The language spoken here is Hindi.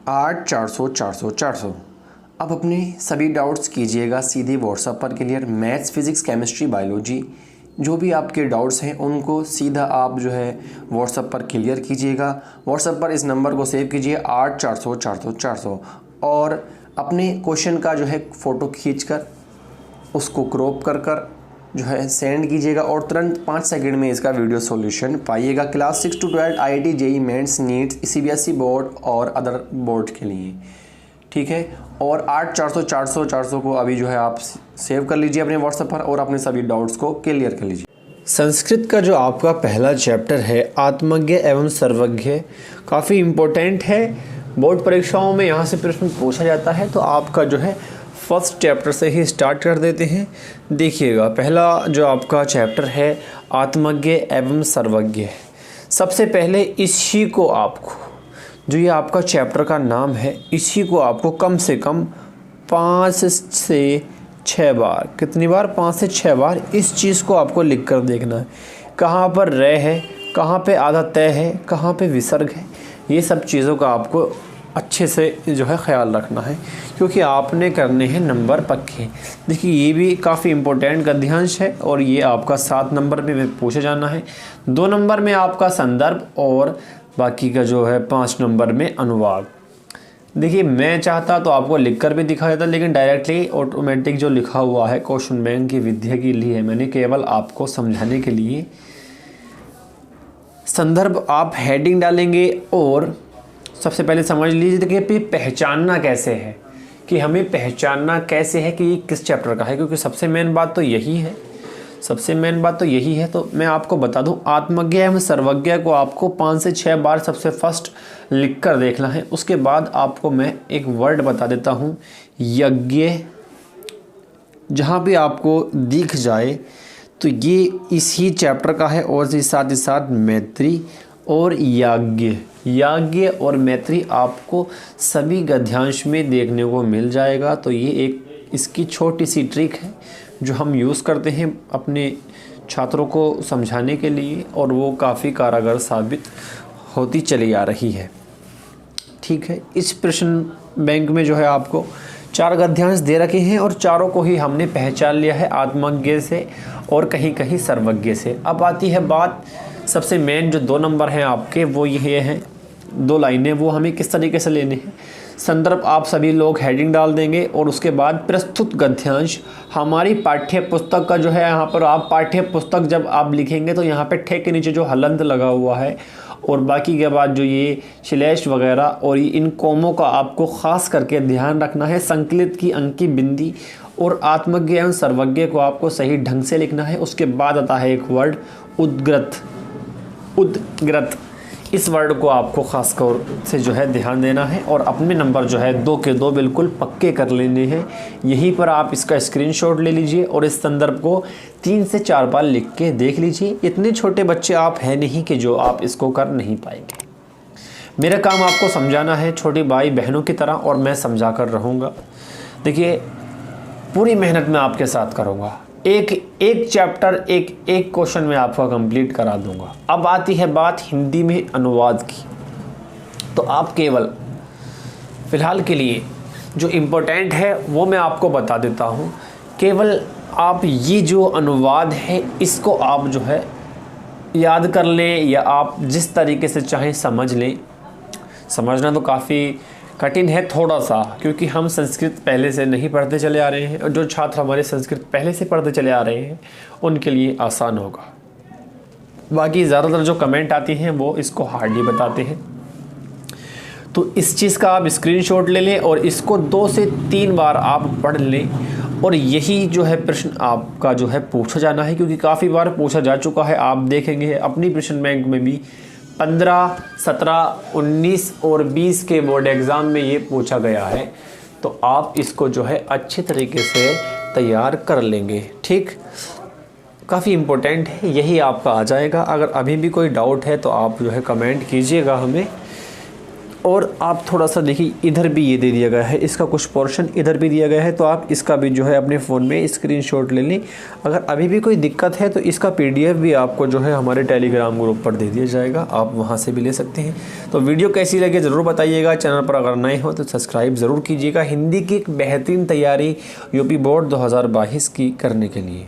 8 400 400 400। अब अपने सभी डाउट्स कीजिएगा सीधे व्हाट्सएप पर clear. Maths, physics, chemistry, biology जो भी आपके डाउट्स हैं उनको सीधा आप जो है व्हाट्सएप पर क्लियर कीजिएगा। व्हाट्सएप पर इस नंबर को सेव कीजिए 8 400 400 400 और अपने क्वेश्चन का जो है फ़ोटो खींचकर उसको क्रॉप कर जो है सेंड कीजिएगा और तुरंत 5 सेकंड में इसका वीडियो सॉल्यूशन पाइएगा। Class 6 to 12 IIT JEE mains NEETs CBSE board और अदर बोर्ड के लिए, ठीक है। और 8 400 400 400 को अभी जो है आप सेव कर लीजिए अपने व्हाट्सएप पर और अपने सभी डाउट्स को क्लियर कर लीजिए। संस्कृत का जो आपका पहला चैप्टर है आत्मज्ञ एवं सर्वज्ञ काफ़ी इम्पोर्टेंट है। बोर्ड परीक्षाओं में यहाँ से प्रश्न पूछा जाता है, तो आपका जो है फर्स्ट चैप्टर से ही स्टार्ट कर देते हैं। देखिएगा, पहला जो आपका चैप्टर है आत्मज्ञ एवं सर्वज्ञ। सबसे पहले इसी को आपको, जो ये आपका चैप्टर का नाम है, इसी को आपको कम से कम 5 से 6 बार, कितनी बार, 5 से 6 बार इस चीज़ को आपको लिख कर देखना है। कहाँ पर रे है, कहाँ पे आधा तय है, कहाँ पे विसर्ग है, ये सब चीज़ों का आपको अच्छे से जो है ख्याल रखना है, क्योंकि आपने करने हैं नंबर पक्के। देखिए, ये भी काफ़ी इम्पोर्टेंट गद्यांश है और ये आपका 7 नंबर में पूछा जाना है। 2 नंबर में आपका संदर्भ और बाकी का जो है 5 नंबर में अनुवाद। देखिए, मैं चाहता तो आपको लिखकर भी दिखा देता, लेकिन डायरेक्टली ऑटोमेटिक जो लिखा हुआ है क्वेश्चन बैंक की विद्या के लिए मैंने केवल आपको समझाने के लिए। संदर्भ आप हेडिंग डालेंगे और सबसे पहले समझ लीजिए कि पहचानना कैसे है, कि हमें पहचानना कैसे है कि ये किस चैप्टर का है, क्योंकि सबसे मेन बात तो यही है, सबसे मेन बात तो यही है। तो मैं आपको बता दूं, आत्मज्ञ एवं सर्वज्ञ को आपको 5 से 6 बार सबसे फर्स्ट लिख कर देखना है। उसके बाद आपको मैं एक वर्ड बता देता हूं, यज्ञ। जहां भी आपको दिख जाए तो ये इसी चैप्टर का है और साथ ही साथ मैत्री और याज्ञ। याज्ञ और मैत्री आपको सभी गद्यांश में देखने को मिल जाएगा। तो ये एक इसकी छोटी सी ट्रिक है जो हम यूज़ करते हैं अपने छात्रों को समझाने के लिए, और वो काफ़ी कारगर साबित होती चली आ रही है, ठीक है। इस प्रश्न बैंक में जो है आपको 4 गद्यांश दे रखे हैं और चारों को ही हमने पहचान लिया है आत्मज्ञ से और कहीं कहीं सर्वज्ञ से। अब आती है बात, सबसे मेन जो 2 नंबर हैं आपके वो ये हैं, 2 लाइनें, वो हमें किस तरीके से लेने हैं। संदर्भ आप सभी लोग हेडिंग डाल देंगे और उसके बाद प्रस्तुत गद्यांश हमारी पाठ्य पुस्तक का जो है, यहाँ पर आप पाठ्य पुस्तक जब आप लिखेंगे तो यहाँ पे ठे के नीचे जो हलंत लगा हुआ है और बाकी के बाद जो ये श्लेष वगैरह और इन कोमों का आपको ख़ास करके ध्यान रखना है। संकलित की अंकी बिंदी और आत्मज्ञ एवं सर्वज्ञ को आपको सही ढंग से लिखना है। उसके बाद आता है एक वर्ड उद्ग्रत। उद्ग्रत, इस वर्ड को आपको खासकर से जो है ध्यान देना है और अपने नंबर जो है 2 के 2 बिल्कुल पक्के कर लेने हैं। यहीं पर आप इसका स्क्रीनशॉट ले लीजिए और इस संदर्भ को 3 से 4 बार लिख के देख लीजिए। इतने छोटे बच्चे आप हैं नहीं कि जो आप इसको कर नहीं पाएंगे। मेरा काम आपको समझाना है छोटी भाई बहनों की तरह, और मैं समझा कर रहूँगा। देखिए, पूरी मेहनत मैं आपके साथ करूँगा। एक चैप्टर एक क्वेश्चन में आपका कंप्लीट करा दूंगा। अब आती है बात हिंदी में अनुवाद की। तो आप केवल फ़िलहाल के लिए जो इम्पोर्टेंट है वो मैं आपको बता देता हूँ। केवल आप ये जो अनुवाद है इसको आप जो है याद कर लें या आप जिस तरीके से चाहें समझ लें। समझना तो काफ़ी कठिन है थोड़ा सा, क्योंकि हम संस्कृत पहले से नहीं पढ़ते चले आ रहे हैं और जो छात्र हमारे संस्कृत पहले से पढ़ते चले आ रहे हैं उनके लिए आसान होगा। बाकी ज़्यादातर जो कमेंट आती हैं वो इसको हार्डली बताते हैं। तो इस चीज़ का आप स्क्रीनशॉट ले लें और इसको 2 से 3 बार आप पढ़ लें और यही जो है प्रश्न आपका जो है पूछा जाना है, क्योंकि काफ़ी बार पूछा जा चुका है। आप देखेंगे अपनी प्रश्न बैंक में भी 15, 17, 19 और 20 के बोर्ड एग्ज़ाम में ये पूछा गया है। तो आप इसको जो है अच्छे तरीके से तैयार कर लेंगे, ठीक। काफ़ी इम्पोर्टेंट है, यही आपका आ जाएगा। अगर अभी भी कोई डाउट है तो आप जो है कमेंट कीजिएगा हमें, और आप थोड़ा सा देखिए, इधर भी ये दे दिया गया है, इसका कुछ पोर्शन इधर भी दिया गया है, तो आप इसका भी जो है अपने फ़ोन में स्क्रीनशॉट ले लें। अगर अभी भी कोई दिक्कत है तो इसका PDF भी आपको जो है हमारे टेलीग्राम ग्रुप पर दे दिया जाएगा, आप वहाँ से भी ले सकते हैं। तो वीडियो कैसी लगे ज़रूर बताइएगा। चैनल पर अगर नए हो तो सब्सक्राइब ज़रूर कीजिएगा हिंदी की एक बेहतरीन तैयारी UP बोर्ड 2022 की करने के लिए।